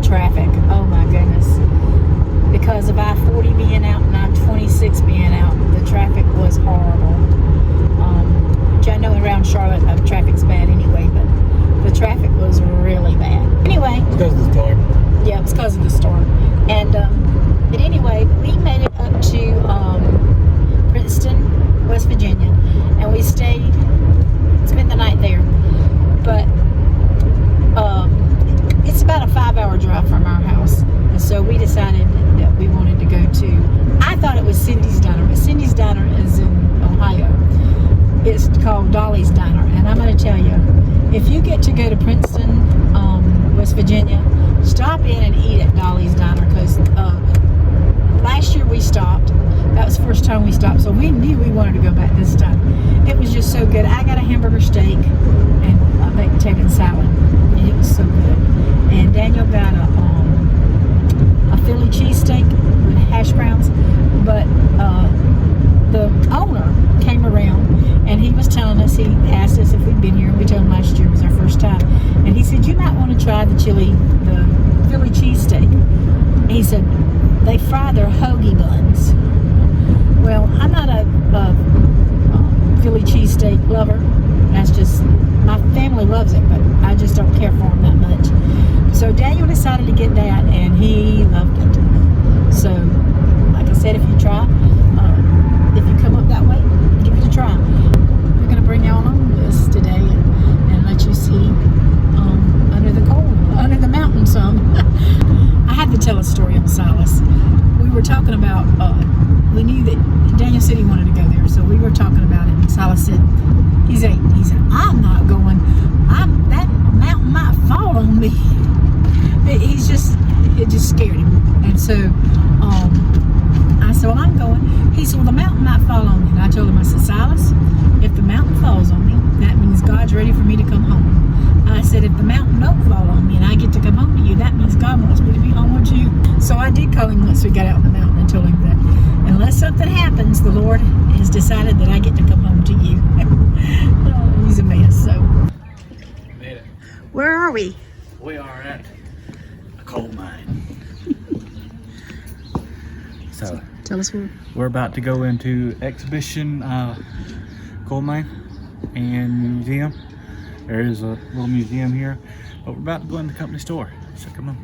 Traffic, oh my goodness, because of I-40 being out and I-26 being out, the traffic was horrible. Which I know around Charlotte the traffic's bad anyway, but the traffic was really bad. Anyway, it's because of the storm. Yeah, it's because of the storm. And but anyway, we made it up to Princeton, West Virginia, and we spent the night there. But it's about a 5-hour drive from our house, and so we decided that we wanted to go to, I thought it was Cindy's Diner, but Cindy's Diner is in Ohio. It's called Dolly's Diner, and I'm going to tell you, if you get to go to Princeton, West Virginia, stop in and eat at Dolly's Diner, because last year we stopped. That was the first time we stopped, so we knew we wanted to go back this time. It was just so good. I got a hamburger steak and a baked potato and salad, and it was so good. And Daniel got a Philly cheesesteak with hash browns, but the owner came around and he was telling us, he asked us if we'd been here, and we told him last year was our first time, and he said, you might want to try the Philly cheesesteak. He said, they fry their hoagie buns. Well, I'm not a Philly cheesesteak lover. That's just, my family loves it, but I just don't care for them that much. So Daniel decided to get that, and he loved it. So, like I said, if you try, if you come up that way, give it a try. We're going to bring y'all on this today and let you see under the mountain some. I had to tell a story on Silas. We were talking about, we knew that Daniel said he wanted to go there, so we were talking about it, and Silas said, he said, I'm not going. That mountain might fall on me. It just scared him. And so I said, well, I'm going. He said, well, the mountain might fall on me. And I told him, I said, Silas, if the mountain falls on me, that means God's ready for me to come home. I said, if the mountain don't fall on me and I get to come home to you, that means God wants me to be home with you. So I did call him once we got out on the mountain and told him that unless something happens, the Lord has decided that I get to come home to you. Oh, he's a mess. So Made it. where are we? We are at a coal mine. So Tell us where. we're about to go into exhibition coal mine and museum. There is a little museum here, but we're about to go in the company store. So come on.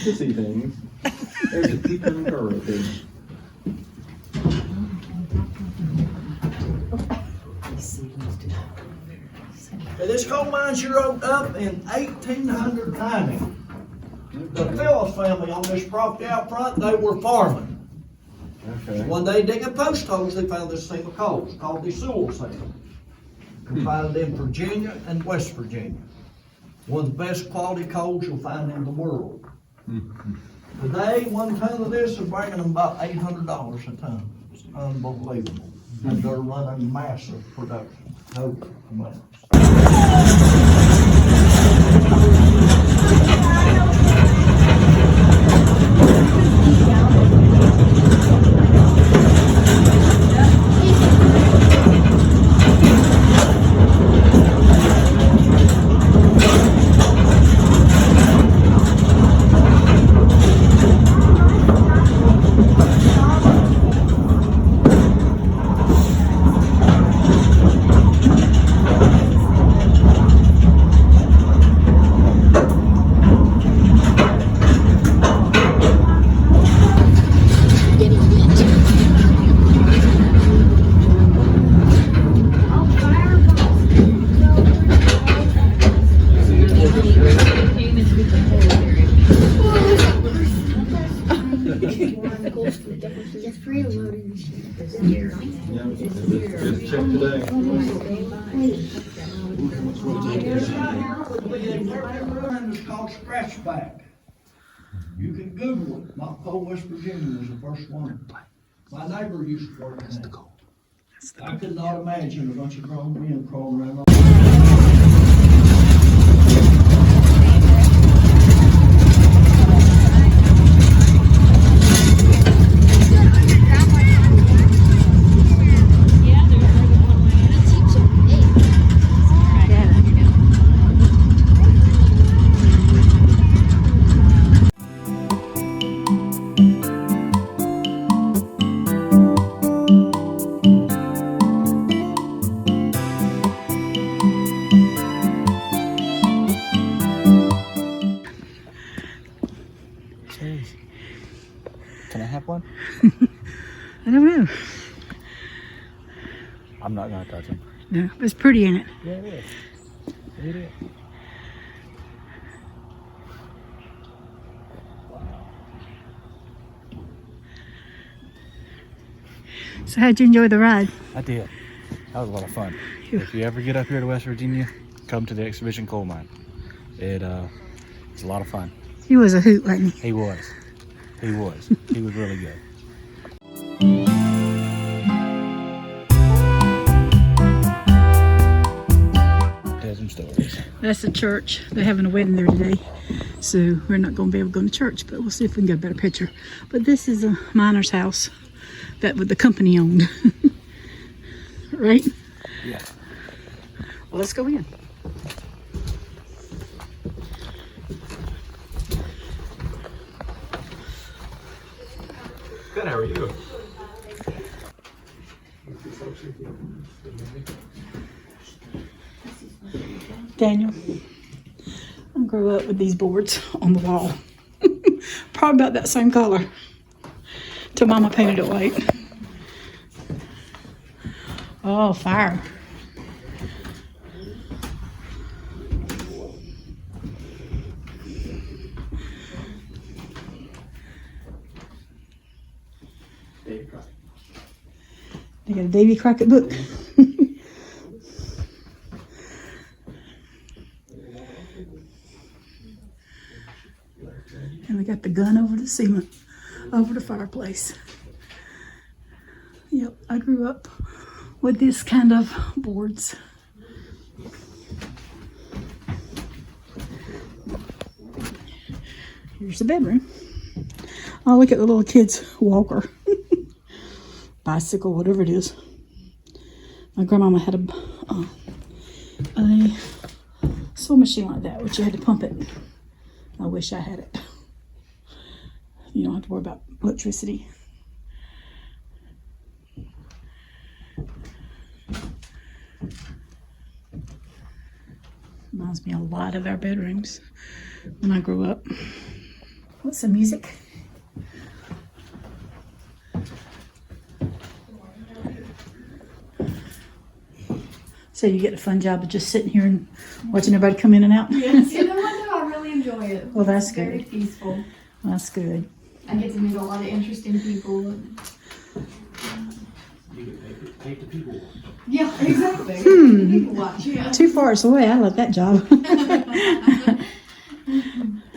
To see things. There's a peeping girl there. This coal mine sure opened up in 1890. The Phillips family on this property out front, they were farming. Okay. One day digging post holes, they found this seam of coal called the Sewell seam. You find it in Virginia and West Virginia. One of the best quality coals you'll find in the world. Today, 1 ton of this is bringing them about $800 a ton. It's unbelievable. and they're running massive production, holy amounts. It's called scratchback. You can Google it. Montpole, West Virginia was the first one. My neighbor used to work in that. I could not imagine a bunch of grown men crawling around. Can I have one? I don't know. I'm not gonna touch them. No, but it's pretty in it. Yeah, it is. It is. So how'd you enjoy the ride? I did. That was a lot of fun. If you ever get up here to West Virginia, come to the exhibition coal mine. It's a lot of fun. He was a hoot, wasn't he? He was. He was. He was really good. Tell some stories. That's the church. They're having a wedding there today. So we're not going to be able to go to church, but we'll see if we can get a better picture. But this is a miner's house that the company owned. Right? Yeah. Well, let's go in. Good, how are you? Daniel, I grew up with these boards on the wall. Probably about that same color. Till Mama painted it white. Oh, fire. They got a Davy Crockett book. And we got the gun over the ceiling, over the fireplace. Yep, I grew up with this kind of boards. Here's the bedroom. Oh, look at the little kid's walker. Bicycle, whatever it is. My grandmama had a sewing machine like that, which you had to pump it. I wish I had it. You don't have to worry about electricity. Reminds me a lot of our bedrooms when I grew up. What's some music? So you get a fun job of just sitting here and watching everybody come in and out? Yes, you know what though? I really enjoy it. Well, that's It's very good. peaceful. That's good. I get to meet a lot of interesting people. You can take the people. Yeah, exactly. People watch, yeah. Too far away. I love that job.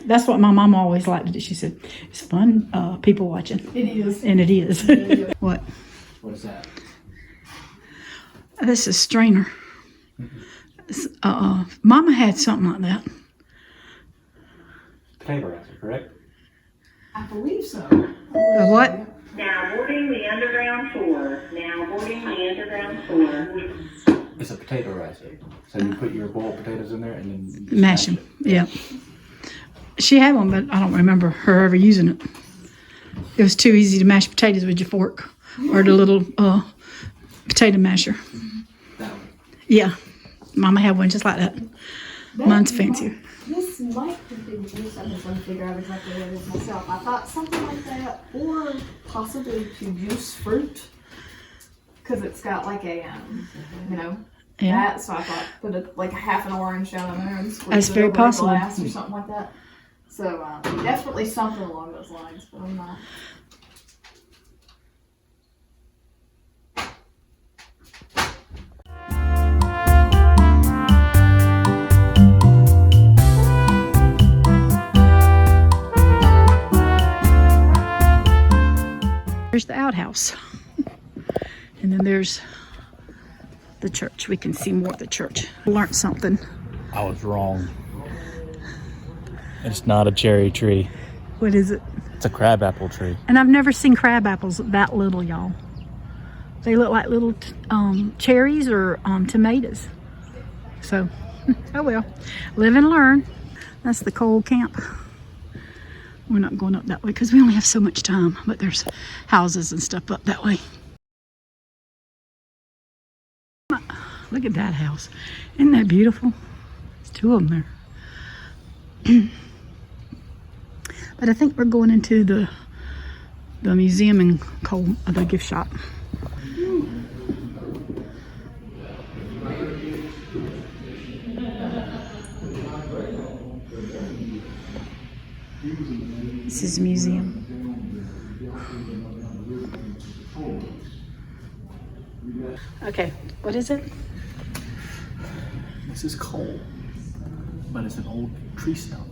That's what my mom always liked to do. She said, it's fun people watching. It is. And it is. It is. What? What is that? This is strainer. Mama had something like that. Potato ricer, correct? I believe so. A what? Now boarding the underground tour. Now boarding the underground tour. It's a potato ricer. So you put your boiled potatoes in there and then you just Mash them. Yeah. She had one, but I don't remember her ever using it. It was too easy to mash potatoes with your fork or the little potato masher. That one. Yeah. Mama had one just like that. Mine's fancier. This might have been juice. I'm just trying to figure out exactly what it is myself. I thought something like that, or possibly to juice fruit, because it's got like a, Yeah. that. So I thought put like half an orange down in there and squeeze That's it very over possible. a glass or something like that. So definitely something along those lines, but I'm not. There's the outhouse. And then there's the church. We can see more of the church. Learned something. I was wrong. It's not a cherry tree. What is it? It's a crabapple tree. And I've never seen crab apples that little, y'all. They look like little cherries or tomatoes. So, oh well. Live and learn. That's the coal camp. We're not going up that way because we only have so much time. But there's houses and stuff up that way. Look at that house. Isn't that beautiful? There's two of them there. But I think we're going into the museum and the gift shop. This is a museum. Okay, what is it? This is coal, but it's an old tree stump.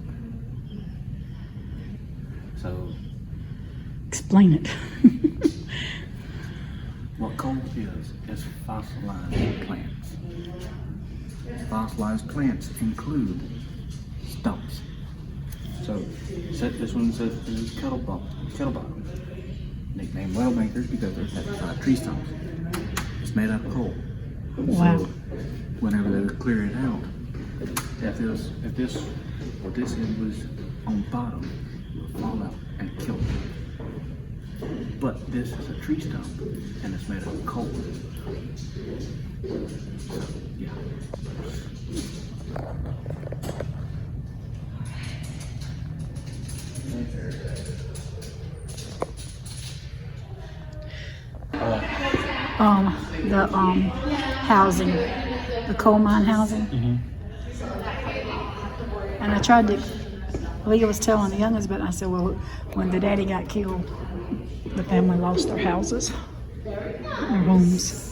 So Explain it. what coal is fossilized plants. Fossilized plants include stumps. So this one says this is kettle bottom. Nicknamed well makers because they're satisfied tree stumps. It's made out of coal. Wow. So whenever they would clear it out, if this end was on bottom, it would fall out and kill it. But this is a tree stump and it's made out of coal. So yeah. The housing, the coal mine housing. And I tried to, Leah was telling the youngest, but I said, well, when the daddy got killed, the family lost their houses, their homes.